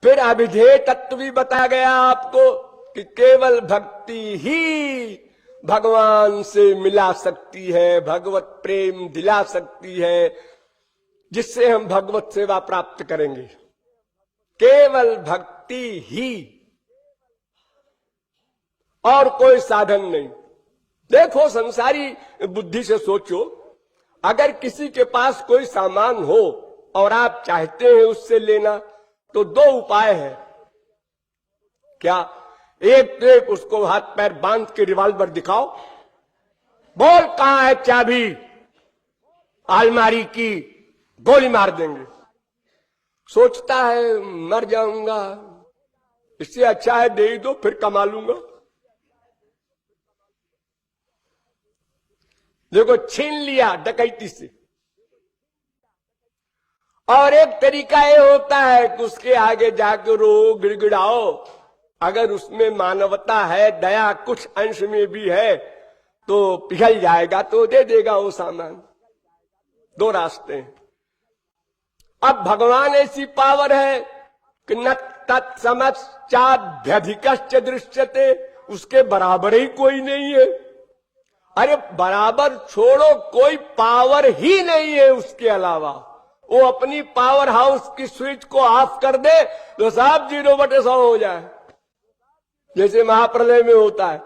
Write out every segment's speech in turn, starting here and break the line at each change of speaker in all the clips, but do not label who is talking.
फिर अभिधेय तत्व भी बताया गया आपको कि केवल भक्ति ही भगवान से मिला सकती है, भगवत प्रेम दिला सकती है, जिससे हम भगवत सेवा प्राप्त करेंगे। केवल भक्ति ही, और कोई साधन नहीं। देखो, संसारी बुद्धि से सोचो, अगर किसी के पास कोई सामान हो और आप चाहते हैं उससे लेना, तो दो उपाय है। क्या? एक तो एक उसको हाथ पैर बांध के रिवॉल्वर दिखाओ, बोल कहां है चाबी अलमारी की, गोली मार देंगे। सोचता है मर जाऊंगा, इससे अच्छा है दे ही दो, फिर कमा लूंगा। देखो, छीन लिया डकैती से। और एक तरीका ये होता है कि उसके आगे जाकर रो, गिड़गिड़ाओ, अगर उसमें मानवता है, दया कुछ अंश में भी है, तो पिघल जाएगा तो दे देगा वो सामान। दो रास्ते हैं। अब भगवान ऐसी पावर है कि न तत्समश्चाभ्यधिकश्च दृश्यते, उसके बराबर ही कोई नहीं है। अरे बराबर छोड़ो, कोई पावर ही नहीं है उसके अलावा। वो अपनी पावर हाउस की स्विच को ऑफ कर दे तो साहब 0/100 हो जाए, जैसे महाप्रलय में होता है।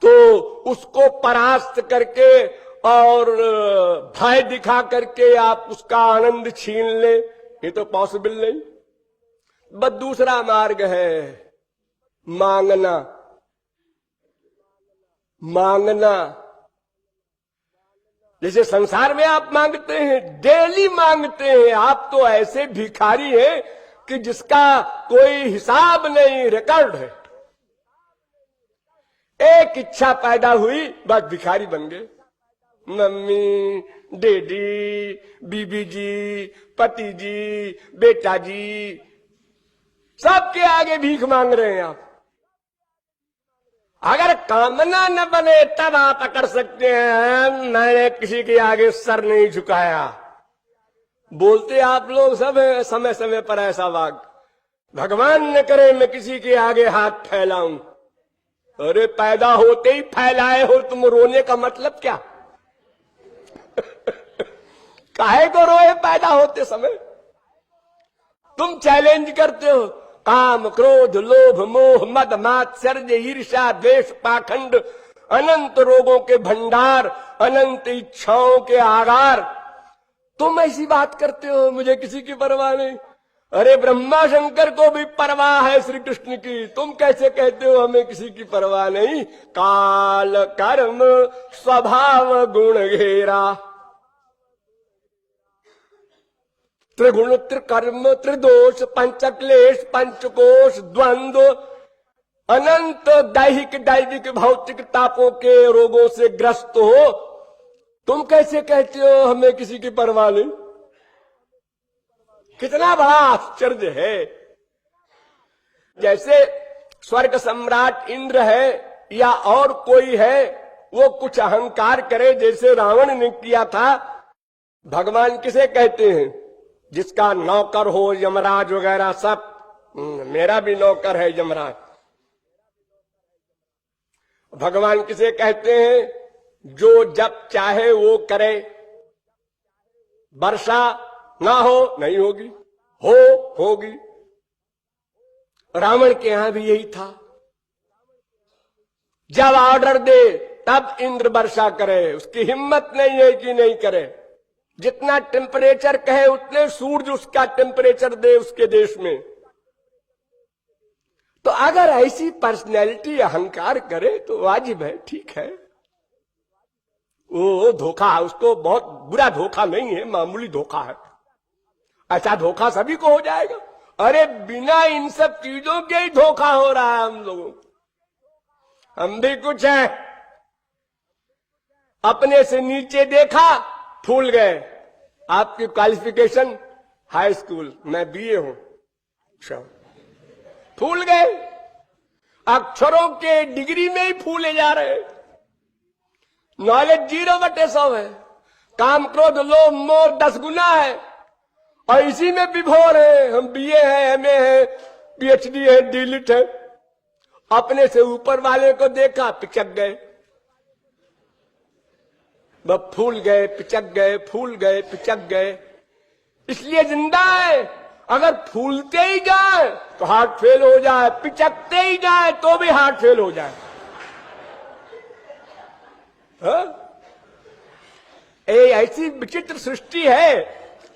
तो उसको परास्त करके और भय दिखा करके आप उसका आनंद छीन ले, ये तो पॉसिबल नहीं। बस दूसरा मार्ग है, मांगना। मांगना, जैसे संसार में आप मांगते हैं, डेली मांगते हैं। आप तो ऐसे भिखारी हैं कि जिसका कोई हिसाब नहीं, रिकॉर्ड है। एक इच्छा पैदा हुई, बस भिखारी बन गए। मम्मी, डैडी, बीबी जी, पति जी, बेटा जी, सबके आगे भीख मांग रहे हैं आप। अगर कामना न बने तब आप कर सकते हैं, मैंने किसी के आगे सर नहीं झुकाया। बोलते आप लोग सब समय समय पर ऐसा वाक, भगवान न करे मैं किसी के आगे हाथ फैलाऊं। अरे पैदा होते ही फैलाए हो तुम, रोने का मतलब क्या? काहे को रोए पैदा होते समय? तुम चैलेंज करते हो, काम, क्रोध, लोभ, मोह, मद, मात्सर्य, ईर्ष्या, द्वेष, पाखंड, अनंत रोगों के भंडार, अनंत इच्छाओं के आगार। तुम ऐसी बात करते हो, मुझे किसी की परवाह नहीं। अरे ब्रह्मा शंकर को भी परवाह है श्री कृष्ण की, तुम कैसे कहते हो हमें किसी की परवाह नहीं? काल कर्म स्वभाव गुण घेरा, त्रिगुण त्रिकर्म त्रिदोष पंचक्लेश पंचकोश द्वंद्व, अनंत दैहिक दैविक भौतिक तापों के रोगों से ग्रस्त हो, तुम कैसे कहते हो हमें किसी की परवाह नहीं? कितना बड़ा आश्चर्य है। जैसे स्वर्ग सम्राट इंद्र है या और कोई है, वो कुछ अहंकार करे, जैसे रावण ने किया था। भगवान किसे कहते हैं? जिसका नौकर हो यमराज वगैरह सब। मेरा भी नौकर है यमराज। भगवान किसे कहते हैं? जो जब चाहे वो करे। वर्षा ना हो नहीं होगी, होगी। रावण के यहां भी यही था, जब ऑर्डर दे तब इंद्र वर्षा करे। उसकी हिम्मत नहीं है कि नहीं करे। जितना टेम्परेचर कहे उतने सूरज उसका टेम्परेचर दे उसके देश में। तो अगर ऐसी पर्सनैलिटी अहंकार करे तो वाजिब है, ठीक है। वो धोखा, उसको बहुत बुरा धोखा नहीं है, मामूली धोखा है। ऐसा धोखा सभी को हो जाएगा। अरे बिना इन सब चीजों के ही धोखा हो रहा है हम लोगों को। हम भी कुछ है, अपने से नीचे देखा, फूल गए। आपकी क्वालिफिकेशन हाई स्कूल, मैं बीए हूं, अच्छा, फूल गए। अक्षरों के डिग्री में ही फूले जा रहे। नॉलेज 0/100 है। काम क्रोध लोभ मोह 10 गुना है। और इसी में विभोर है। हम बीए हैं, एमए है, पीएचडी है, डीलिट है। अपने से ऊपर वाले को देखा, पिचक गए, वह फूल गए, पिचक गए, फूल गए, पिचक गए। इसलिए जिंदा है। अगर फूलते ही जाए तो हार्ट फेल हो जाए, पिचकते ही जाए तो भी हार्ट फेल हो जाए। ऐसी विचित्र सृष्टि है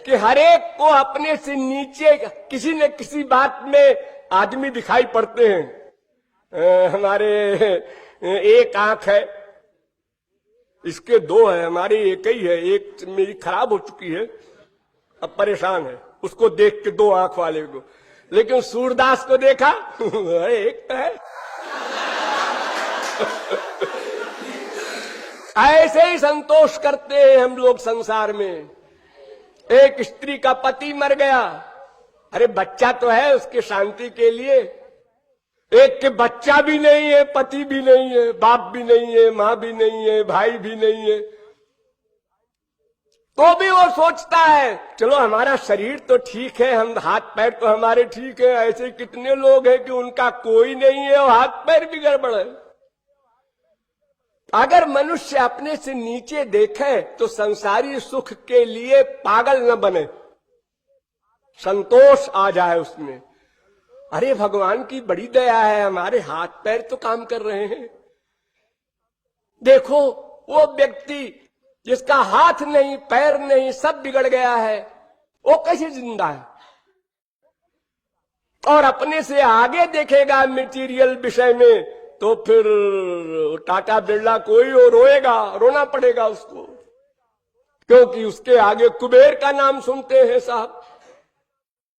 कि हरेक को अपने से नीचे किसी न किसी बात में आदमी दिखाई पड़ते हैं। हमारे एक आंख है, इसके दो है, हमारी एक ही है। एक मेरी खराब हो चुकी है, अब परेशान है, उसको देख के दो आंख वाले को। लेकिन सूरदास को देखा एक है। ऐसे ही संतोष करते हैं हम लोग संसार में। एक स्त्री का पति मर गया, अरे बच्चा तो है उसके शांति के लिए। एक के बच्चा भी नहीं है, पति भी नहीं है, बाप भी नहीं है, मां भी नहीं है, भाई भी नहीं है, तो भी वो सोचता है चलो हमारा शरीर तो ठीक है, हम हाथ पैर तो हमारे ठीक है। ऐसे कितने लोग हैं कि उनका कोई नहीं है और हाथ पैर भी गड़बड़ है। अगर मनुष्य अपने से नीचे देखे तो संसारी सुख के लिए पागल न बने, संतोष आ जाए उसमें। अरे भगवान की बड़ी दया है, हमारे हाथ पैर तो काम कर रहे हैं। देखो वो व्यक्ति जिसका हाथ नहीं, पैर नहीं, सब बिगड़ गया है, वो कैसे जिंदा है? और अपने से आगे देखेगा मटेरियल विषय में तो फिर टाटा बिरला कोई हो रोएगा, रोना पड़ेगा उसको, क्योंकि उसके आगे कुबेर का नाम सुनते हैं साहब।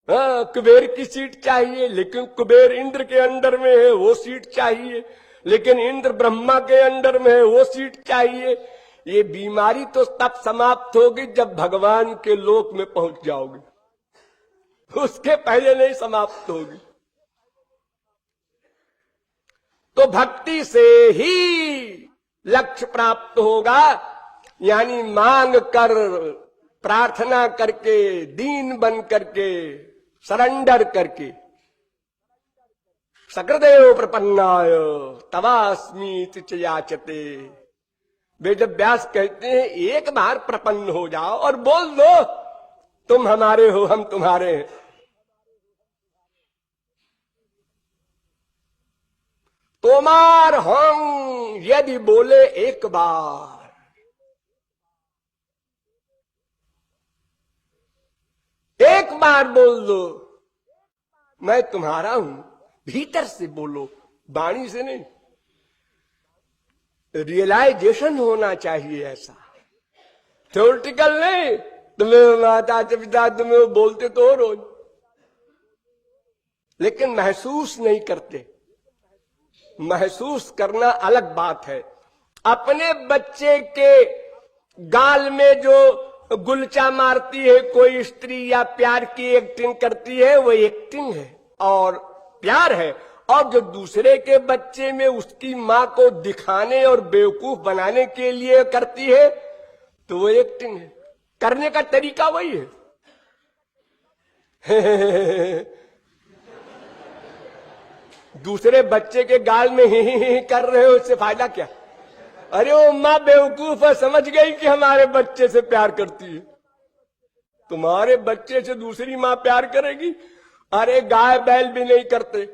हाँ, कुबेर की सीट चाहिए, लेकिन कुबेर इंद्र के अंडर में है, वो सीट चाहिए। लेकिन इंद्र ब्रह्मा के अंडर में है, वो सीट चाहिए। ये बीमारी तो तब समाप्त होगी जब भगवान के लोक में पहुंच जाओगे, उसके पहले नहीं समाप्त होगी। तो भक्ति से ही लक्ष्य प्राप्त होगा, यानी मांग कर, प्रार्थना करके, दीन बन करके, सरेंडर करके। सकृदेव प्रपन्नाय तवास्मीति च याचते। वेद व्यास कहते हैं एक बार प्रपन्न हो जाओ और बोल दो तुम हमारे हो, हम तुम्हारे हैं। तोमार हम यदि बोले एक बार, एक बार बोल दो मैं तुम्हारा हूं, भीतर से बोलो, वाणी से नहीं। रियलाइजेशन होना चाहिए ऐसा, थ्योरेटिकल नहीं। तुम्हें माता पिता तुम्हें बोलते तो हो रोज, लेकिन महसूस नहीं करते। महसूस करना अलग बात है। अपने बच्चे के गाल में जो गुलचा मारती है कोई स्त्री या प्यार की एक्टिंग करती है, वो एक्टिंग है और प्यार है। और जो दूसरे के बच्चे में उसकी मां को दिखाने और बेवकूफ बनाने के लिए करती है तो वो एक्टिंग है। करने का तरीका वही है। दूसरे बच्चे के गाल में ही कर रहे हो, इससे फायदा क्या? अरे वो मां बेवकूफ है, समझ गई कि हमारे बच्चे से प्यार करती है। तुम्हारे बच्चे से दूसरी मां प्यार करेगी? अरे गाय बैल भी नहीं करते।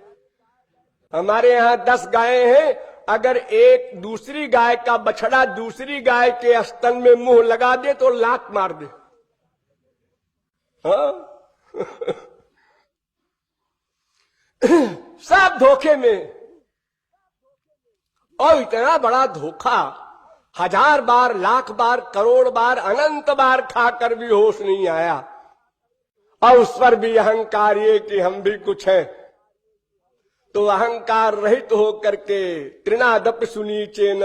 हमारे यहां 10 गायें हैं, अगर एक दूसरी गाय का बछड़ा दूसरी गाय के स्तन में मुंह लगा दे तो लात मार दे। हाँ? सब धोखे में। और इतना बड़ा धोखा 1000 बार, लाख बार, करोड़ बार, अनंत बार खाकर भी होश नहीं आया। और उस पर भी अहंकार ये कि हम भी कुछ हैं। तो अहंकार रहित हो करके त्रिनादप सुनीचेन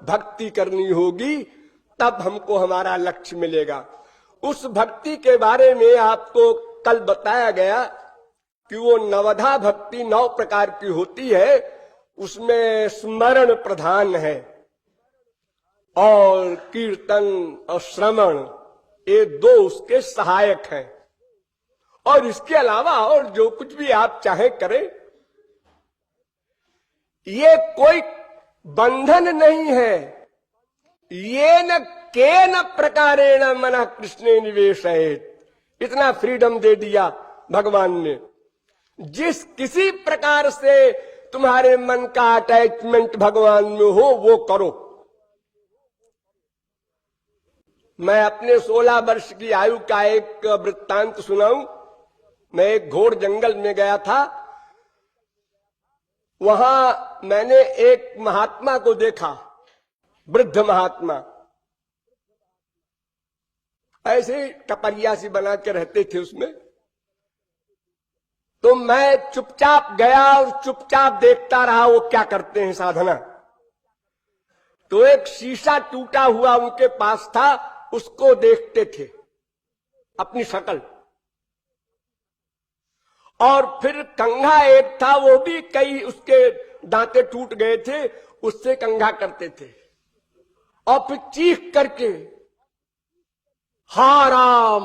भक्ति करनी होगी, तब हमको हमारा लक्ष्य मिलेगा। उस भक्ति के बारे में आपको कल बताया गया कि वो नवधा भक्ति 9 प्रकार की होती है। उसमें स्मरण प्रधान है और कीर्तन और श्रवण, ये 2 उसके सहायक हैं। और इसके अलावा और जो कुछ भी आप चाहें करें। ये कोई बंधन नहीं है। ये न के न प्रकारेण मन कृष्णे निवेशयेत्, इतना फ्रीडम दे दिया भगवान ने। जिस किसी प्रकार से तुम्हारे मन का अटैचमेंट भगवान में हो वो करो। मैं अपने 16 वर्ष की आयु का एक वृत्तांत सुनाऊं। मैं एक घोर जंगल में गया था। वहां मैंने एक महात्मा को देखा, वृद्ध महात्मा, ऐसे टपरिया सी बना के रहते थे उसमें। तो मैं चुपचाप गया और चुपचाप देखता रहा वो क्या करते हैं साधना। तो एक शीशा टूटा हुआ उनके पास था, उसको देखते थे अपनी शक्ल। और फिर कंघा एक था, वो भी कई उसके दांते टूट गए थे, उससे कंघा करते थे। और फिर चीख करके हा राम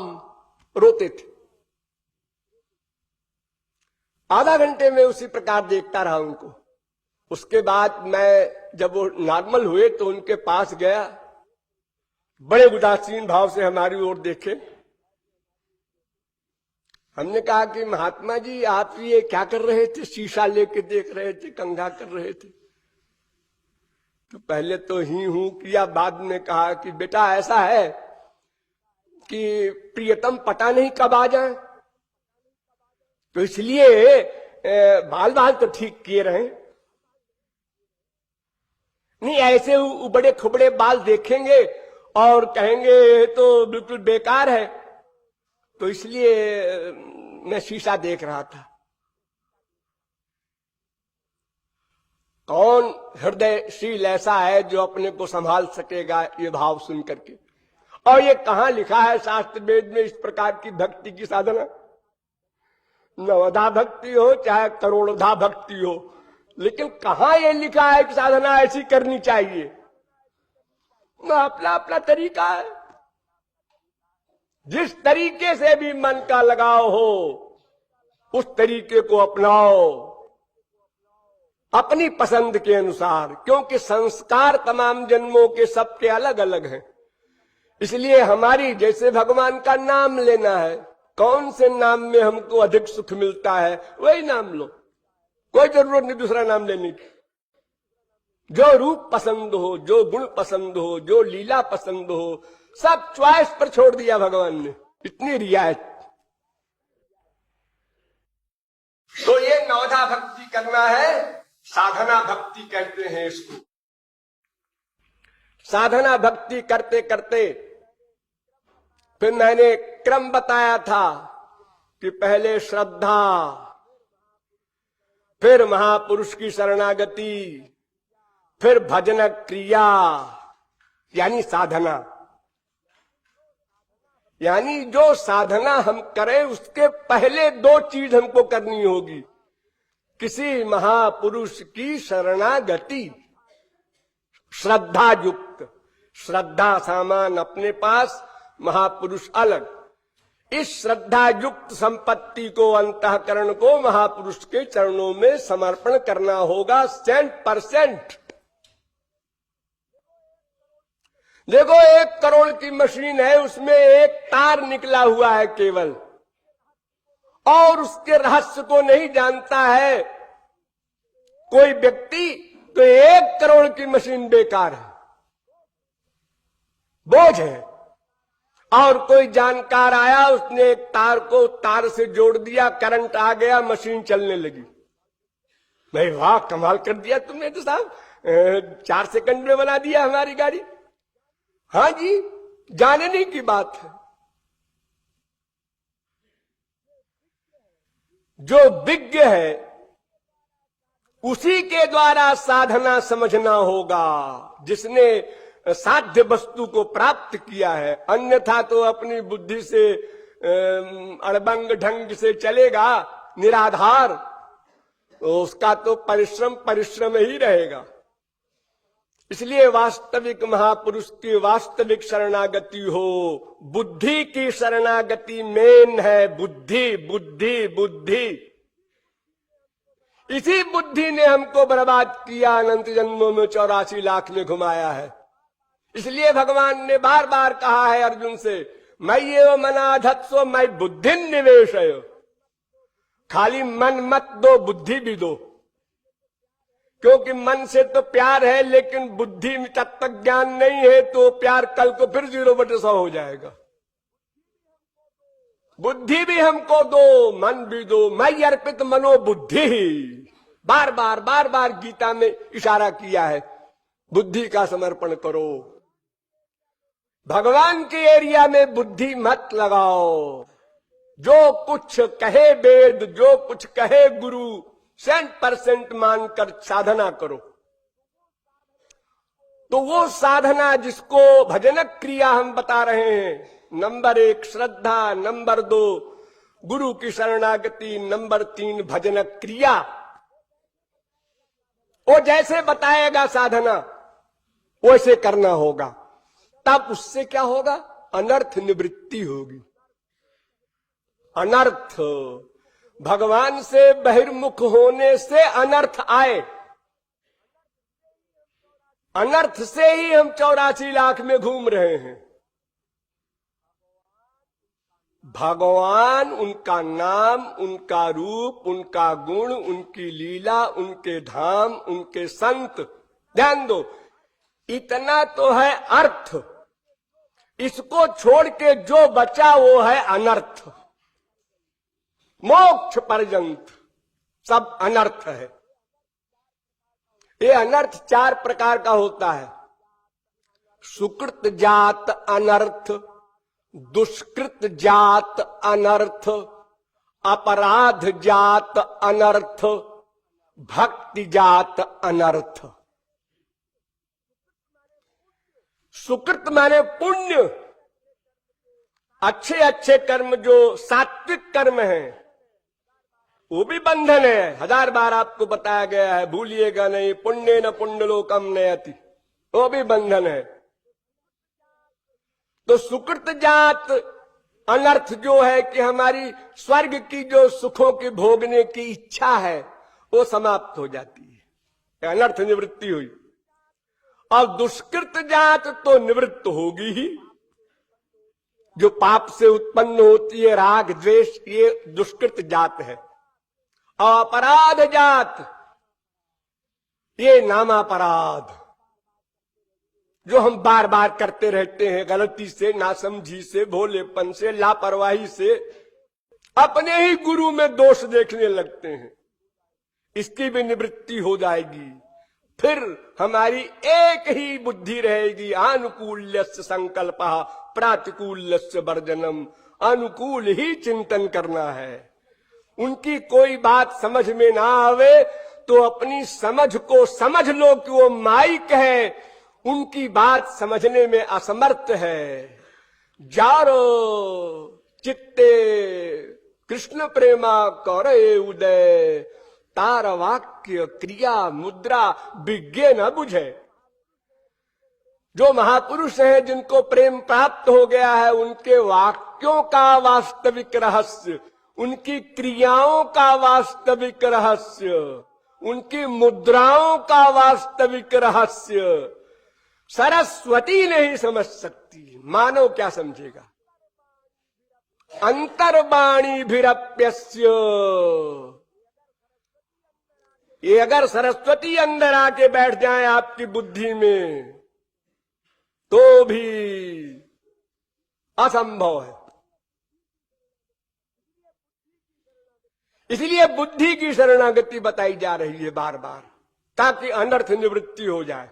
रोते थे। आधा घंटे में उसी प्रकार देखता रहा उनको। उसके बाद मैं जब वो नॉर्मल हुए तो उनके पास गया। बड़े उदासीन भाव से हमारी ओर देखे। हमने कहा कि महात्मा जी आप ये क्या कर रहे थे? शीशा लेके देख रहे थे, कंघा कर रहे थे। तो पहले तो ही हूं किया, बाद में कहा कि बेटा ऐसा है कि प्रियतम पता नहीं कब आ जाए, तो इसलिए बाल बाल तो ठीक किए रहे। नहीं ऐसे उबड़े खुबड़े बाल देखेंगे और कहेंगे तो बिल्कुल बेकार है, तो इसलिए मैं शीशा देख रहा था। कौन हृदयशील ऐसा है जो अपने को संभाल सकेगा ये भाव सुन करके? और ये कहां लिखा है शास्त्र वेद में इस प्रकार की भक्ति की साधना? नवधा भक्ति हो चाहे करोड़धा भक्ति हो, लेकिन कहां ये लिखा है कि साधना ऐसी करनी चाहिए? अपना अपना तरीका है। जिस तरीके से भी मन का लगाव हो उस तरीके को अपनाओ अपनी पसंद के अनुसार, क्योंकि संस्कार तमाम जन्मों के सबके अलग अलग हैं। इसलिए हमारी जैसे भगवान का नाम लेना है, कौन से नाम में हमको अधिक सुख मिलता है वही नाम लो, कोई जरूरत नहीं दूसरा नाम लेने की। जो रूप पसंद हो, जो गुण पसंद हो, जो लीला पसंद हो, सब च्वाइस पर छोड़ दिया भगवान ने, इतनी रियायत। तो ये नवधा भक्ति करना है, साधना भक्ति कहते हैं इसको। साधना भक्ति करते करते फिर मैंने क्रम बताया था कि पहले श्रद्धा, फिर महापुरुष की शरणागति, फिर भजन क्रिया यानी साधना। यानी जो साधना हम करें उसके पहले दो चीज हमको करनी होगी। किसी महापुरुष की शरणागति, श्रद्धा युक्त, श्रद्धा सामान अपने पास, महापुरुष अलग। इस श्रद्धा युक्त संपत्ति को, अंतःकरण को महापुरुष के चरणों में समर्पण करना होगा 100%। देखो 1 करोड़ की मशीन है, उसमें एक तार निकला हुआ है केवल, और उसके रहस्य को नहीं जानता है कोई व्यक्ति, तो 1 करोड़ की मशीन बेकार है, बोझ है। और कोई जानकार आया, उसने एक तार को तार से जोड़ दिया, करंट आ गया, मशीन चलने लगी। भाई वाह, कमाल कर दिया तुमने तो साहब, 4 सेकंड में बना दिया हमारी गाड़ी। हाँ जी, जानने की बात है। जो विज्ञ है उसी के द्वारा साधना समझना होगा, जिसने साध्य वस्तु को प्राप्त किया है। अन्यथा तो अपनी बुद्धि से अड़बंग ढंग से चलेगा निराधार, तो उसका तो परिश्रम ही रहेगा। इसलिए वास्तविक महापुरुष की वास्तविक शरणागति हो, बुद्धि की शरणागति मेन है। बुद्धि बुद्धि बुद्धि, इसी बुद्धि ने हमको बर्बाद किया, अनंत जन्मों में 84 लाख में घुमाया है। इसलिए भगवान ने बार बार कहा है अर्जुन से, मैं ये मनाधत्सो मैं बुद्धि निवेश है। खाली मन मत दो, बुद्धि भी दो, क्योंकि मन से तो प्यार है लेकिन बुद्धि में तत्व ज्ञान नहीं है, तो प्यार कल को फिर 0/100 हो जाएगा। बुद्धि भी हमको दो, मन भी दो। मयि अर्पित मनो बुद्धि, बार बार गीता में इशारा किया है, बुद्धि का समर्पण करो। भगवान के एरिया में बुद्धि मत लगाओ। जो कुछ कहे वेद, जो कुछ कहे गुरु, 100% मानकर साधना करो। तो वो साधना जिसको भजनक क्रिया हम बता रहे हैं, नंबर 1 श्रद्धा, नंबर 2 गुरु की शरणागति, नंबर 3 भजनक क्रिया, वो जैसे बताएगा साधना वैसे करना होगा। तब उससे क्या होगा? अनर्थ निवृत्ति होगी। अनर्थ, भगवान से बहिर्मुख होने से अनर्थ आए। अनर्थ से ही हम 84 लाख में घूम रहे हैं। भगवान, उनका नाम, उनका रूप, उनका गुण, उनकी लीला, उनके धाम, उनके संत, ध्यान दो, इतना तो है अर्थ। इसको छोड़ के जो बचा वो है अनर्थ। मोक्ष पर्यंत सब अनर्थ है। ये अनर्थ 4 प्रकार का होता है। सुकृत जात अनर्थ, दुष्कृत जात अनर्थ, अपराध जात अनर्थ, भक्ति जात अनर्थ। सुकृत माने पुण्य, अच्छे अच्छे कर्म जो सात्विक कर्म हैं, वो भी बंधन है। 1000 बार आपको बताया गया है, भूलिएगा नहीं। पुण्य न पुण्यलोकम नयति, वो भी बंधन है। तो सुकृत जात अनर्थ जो है कि हमारी स्वर्ग की जो सुखों के भोगने की इच्छा है वो समाप्त हो जाती है, अनर्थ निवृत्ति हुई। और दुष्कृत जात तो निवृत्त होगी ही। जो पाप से उत्पन्न होती है, राग द्वेष, ये दुष्कृत जात है। अपराध जात, ये नामापराध जो हम बार बार करते रहते हैं, गलती से, नासमझी से, भोलेपन से, लापरवाही से, अपने ही गुरु में दोष देखने लगते हैं। इसकी भी निवृत्ति हो जाएगी। फिर हमारी एक ही बुद्धि रहेगी, अनुकूल्यस्य संकल्पः प्रातिकूल्यस्य वर्जनम। अनुकूल ही चिंतन करना है। उनकी कोई बात समझ में ना आवे तो अपनी समझ को समझ लो कि वो माइक है, उनकी बात समझने में असमर्थ है। जारो चित्ते कृष्ण प्रेमा करे उदय, तार वाक्य क्रिया मुद्रा विज्ञे न बुझे। जो महापुरुष हैं, जिनको प्रेम प्राप्त हो गया है, उनके वाक्यों का वास्तविक रहस्य, उनकी क्रियाओं का वास्तविक रहस्य, उनकी मुद्राओं का वास्तविक रहस्य सरस्वती नहीं समझ सकती। मानव क्या समझेगा? अंतर्वाणी भिरप्यस्य, ये अगर सरस्वती अंदर आके बैठ जाए आपकी बुद्धि में तो भी असंभव है। इसलिए बुद्धि की शरणागति बताई जा रही है बार बार, ताकि अनर्थ निवृत्ति हो जाए।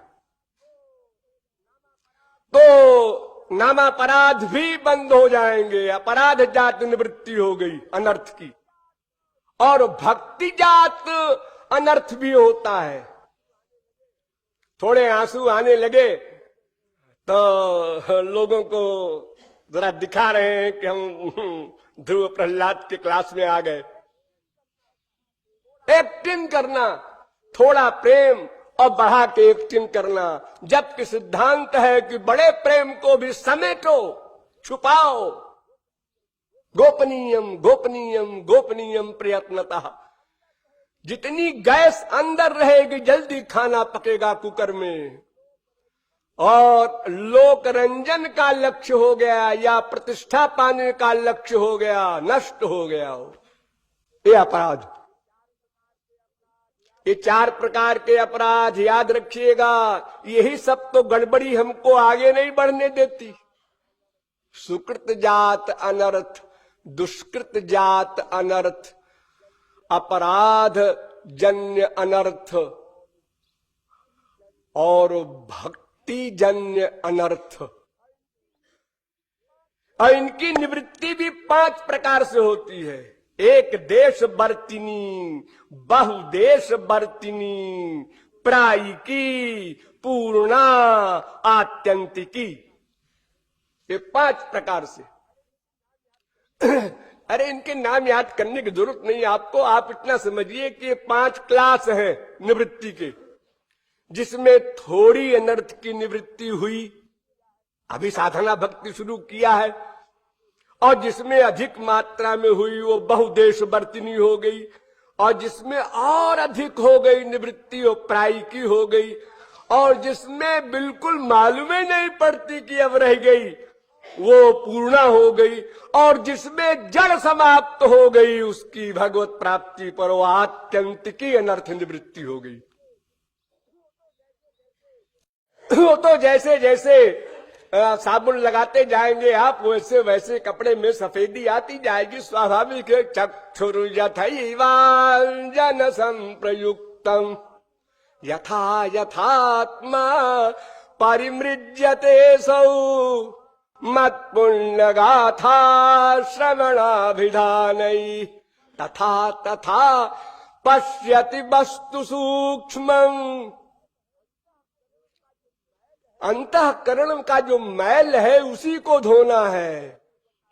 तो नामापराध भी बंद हो जाएंगे, अपराध जात निवृत्ति हो गई अनर्थ की। और भक्ति जात अनर्थ भी होता है। थोड़े आंसू आने लगे तो लोगों को जरा दिखा रहे हैं कि हम ध्रुव प्रहलाद के क्लास में आ गए। एक्टिंग करना, थोड़ा प्रेम और बढ़ा के एक्टिंग करना, जबकि सिद्धांत है कि बड़े प्रेम को भी समेटो, छुपाओ। गोपनीयम गोपनीयम गोपनीयम प्रयत्नतः। जितनी गैस अंदर रहेगी जल्दी खाना पकेगा कुकर में। और लोक रंजन का लक्ष्य हो गया या प्रतिष्ठा पाने का लक्ष्य हो गया, नष्ट हो गया हो, ये अपराध। ये 4 प्रकार के अपराध याद रखिएगा। यही सब तो गड़बड़ी हमको आगे नहीं बढ़ने देती। सुकृत जात अनर्थ, दुष्कृत जात अनर्थ, अपराध जन्य अनर्थ और भक्ति जन्य अनर्थ। और इनकी निवृत्ति भी 5 प्रकार से होती है। एक देश बर्तिनी, बहुदेश बर्तिनी, प्रायिकी, पूर्णा, आत्यंतिकी। ये 5 प्रकार से। अरे इनके नाम याद करने की जरूरत नहीं आपको। आप इतना समझिए कि ये 5 क्लास है निवृत्ति के, जिसमें थोड़ी अनर्थ की निवृत्ति हुई, अभी साधना भक्ति शुरू किया है, और जिसमें अधिक मात्रा में हुई वो बहुदेश बर्तिनी हो गई, और जिसमें और अधिक हो गई निवृत्ति वो प्रायिकी हो गई, और जिसमें बिल्कुल मालूम ही नहीं पड़ती कि अब रह गई वो पूर्णा हो गई, और जिसमें जड़ समाप्त हो गई उसकी भगवत प्राप्ति पर वो आत्यंतिकी अनर्थ निवृत्ति हो गई। वो तो जैसे जैसे साबुन लगाते जाएंगे आप, वैसे वैसे कपड़े में सफेदी आती जाएगी। स्वाभाविक है। चक्षुर्यथैवांजन संप्रयुक्तम यथा यथात्मा परिमृज्यते सौ मत्पुण्य गाथा श्रवणाभिधानै तथा तथा पश्यति वस्तु सूक्ष्मम्। अंतःकरण का जो मैल है उसी को धोना है।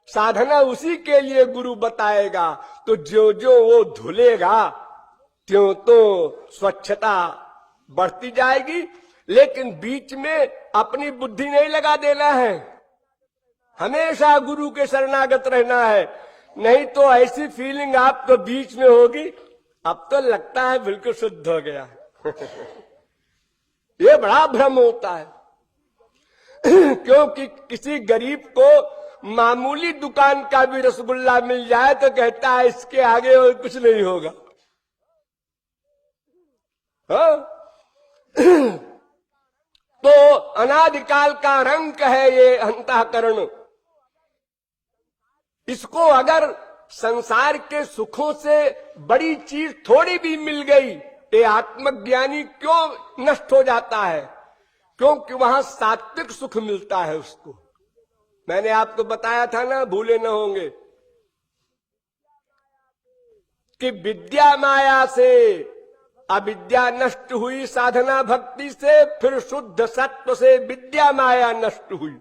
साधना उसी के लिए गुरु बताएगा। तो जो जो वो धुलेगा त्यों तो स्वच्छता बढ़ती जाएगी। लेकिन बीच में अपनी बुद्धि नहीं लगा देना है। हमेशा गुरु के शरणागत रहना है। नहीं तो ऐसी फीलिंग आपको बीच में होगी, अब तो लगता है बिल्कुल शुद्ध हो गया। ये बड़ा भ्रम होता है। क्योंकि किसी गरीब को मामूली दुकान का भी रसगुल्ला मिल जाए तो कहता है इसके आगे और कुछ नहीं होगा। हाँ? तो अनादिकाल का रंग है ये अंतःकरण। इसको अगर संसार के सुखों से बड़ी चीज थोड़ी भी मिल गई, ये आत्मज्ञानी क्यों नष्ट हो जाता है? क्योंकि वहां सात्विक सुख मिलता है उसको। मैंने आपको बताया था ना, भूले न होंगे, कि विद्या माया से अविद्या नष्ट हुई, साधना भक्ति से, फिर शुद्ध सत्व से विद्या माया नष्ट हुई।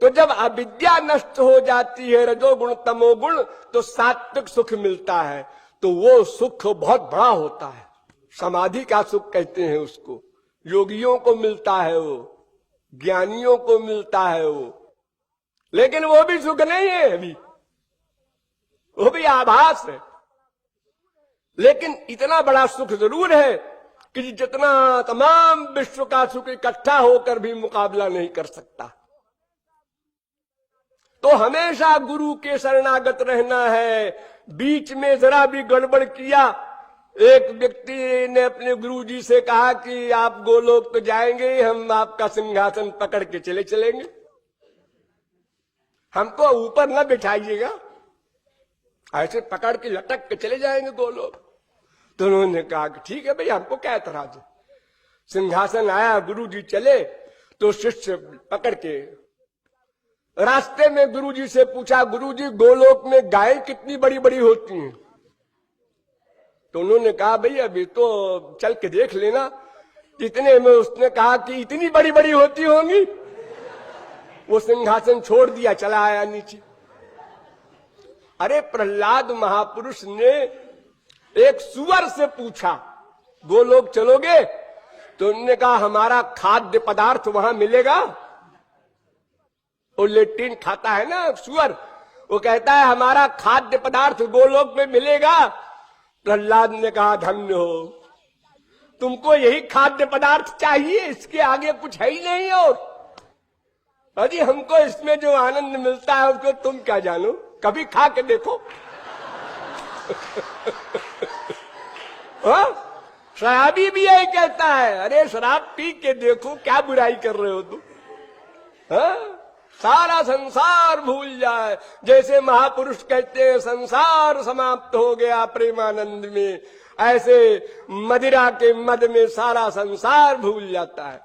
तो जब अविद्या नष्ट हो जाती है, रजोगुण तमोगुण, तो सात्विक सुख मिलता है। तो वो सुख बहुत बड़ा होता है। समाधि का सुख कहते हैं उसको। योगियों को मिलता है वो, ज्ञानियों को मिलता है वो। लेकिन वो भी सुख नहीं है अभी, वो भी आभास है। लेकिन इतना बड़ा सुख जरूर है कि जितना तमाम विश्व का सुख इकट्ठा होकर भी मुकाबला नहीं कर सकता। तो हमेशा गुरु के शरणागत रहना है। बीच में जरा भी गड़बड़ किया, एक व्यक्ति ने अपने गुरुजी से कहा कि आप गोलोक तो जाएंगे, हम आपका सिंहासन पकड़ के चलेंगे, हमको ऊपर न बिठाइएगा, ऐसे पकड़ के लटक के चले जाएंगे गोलोक। तो उन्होंने कहा कि ठीक है भाई, हमको क्या एतराज है। सिंहासन आया, गुरुजी चले, तो शिष्य पकड़ के रास्ते में गुरुजी से पूछा, गुरुजी गोलोक में गायें कितनी बड़ी बड़ी होती हैं? तो उन्होंने कहा भाई अभी तो चल के देख लेना। इतने में उसने कहा कि इतनी बड़ी बड़ी होती होंगी। वो सिंहासन छोड़ दिया, चला आया नीचे। अरे प्रहलाद महापुरुष ने एक सुअर से पूछा, गोलोक चलोगे? तो उन्होंने कहा हमारा खाद्य पदार्थ वहां मिलेगा। वो लेट्रिन खाता है ना सुअर, वो कहता है हमारा खाद्य पदार्थ गोलोक में मिलेगा। प्रहलाद ने कहा धन्य हो, तुमको यही खाद्य पदार्थ चाहिए, इसके आगे कुछ है ही नहीं। और अजी हमको इसमें जो आनंद मिलता है उसको तुम क्या जानो, कभी खा के देखो। शराबी भी यही कहता है, अरे शराब पी के देखो क्या बुराई कर रहे हो तुम। सारा संसार भूल जाए, जैसे महापुरुष कहते हैं संसार समाप्त हो गया प्रेमानंद में, ऐसे मदिरा के मद में सारा संसार भूल जाता है।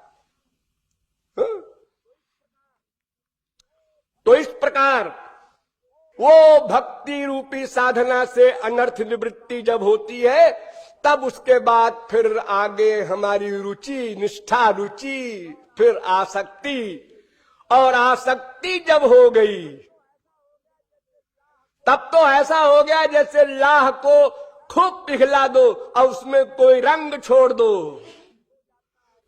तो इस प्रकार वो भक्ति रूपी साधना से अनर्थ निवृत्ति जब होती है, तब उसके बाद फिर आगे हमारी रुचि, निष्ठा, रुचि, फिर आसक्ति। और आसक्ति जब हो गई तब तो ऐसा हो गया जैसे लाह को खूब पिघला दो और उसमें कोई रंग छोड़ दो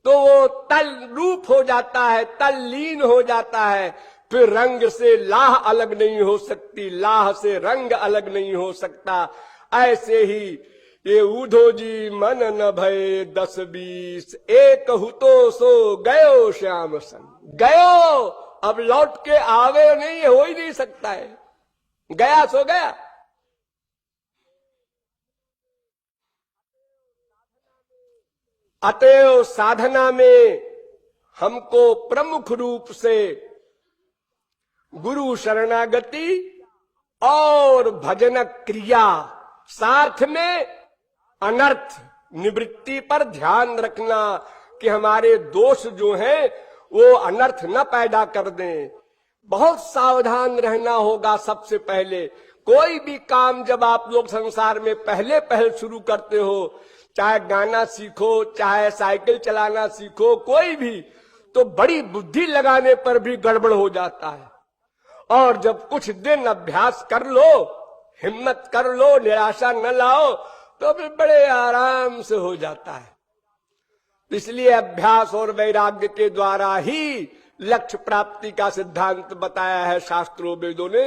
तो वो तल रूप हो जाता है, तल्लीन हो जाता है। फिर रंग से लाह अलग नहीं हो सकती, लाह से रंग अलग नहीं हो सकता। ऐसे ही ये उधो जी मन न भय 10-20, एक हुतो सो गयो श्याम सन। गयो, अब लौट के आवे नहीं, हो ही नहीं सकता है, गया सो गया। अतएव साधना में हमको प्रमुख रूप से गुरु शरणागति और भजन क्रिया, साथ में अनर्थ निवृत्ति पर ध्यान रखना कि हमारे दोष जो हैं वो अनर्थ न पैदा कर दें। बहुत सावधान रहना होगा। सबसे पहले कोई भी काम जब आप लोग संसार में पहल शुरू करते हो, चाहे गाना सीखो, चाहे साइकिल चलाना सीखो, कोई भी, तो बड़ी बुद्धि लगाने पर भी गड़बड़ हो जाता है। और जब कुछ दिन अभ्यास कर लो, हिम्मत कर लो, निराशा न लाओ, तो फिर बड़े आराम से हो जाता है। इसलिए अभ्यास और वैराग्य के द्वारा ही लक्ष्य प्राप्ति का सिद्धांत बताया है शास्त्रों वेदों ने।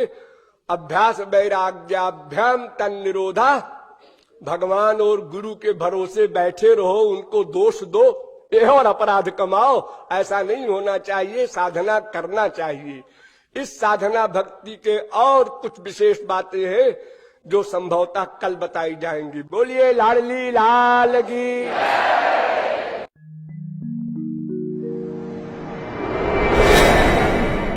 अभ्यास वैराग्याभ्याम तन निरोधा, भगवान और गुरु के भरोसे बैठे रहो, उनको दोष दो ये और अपराध कमाओ, ऐसा नहीं होना चाहिए। साधना करना चाहिए। इस साधना भक्ति के और कुछ विशेष बातें हैं जो संभवतः कल बताई जाएंगी। बोलिए लाडली लाल की।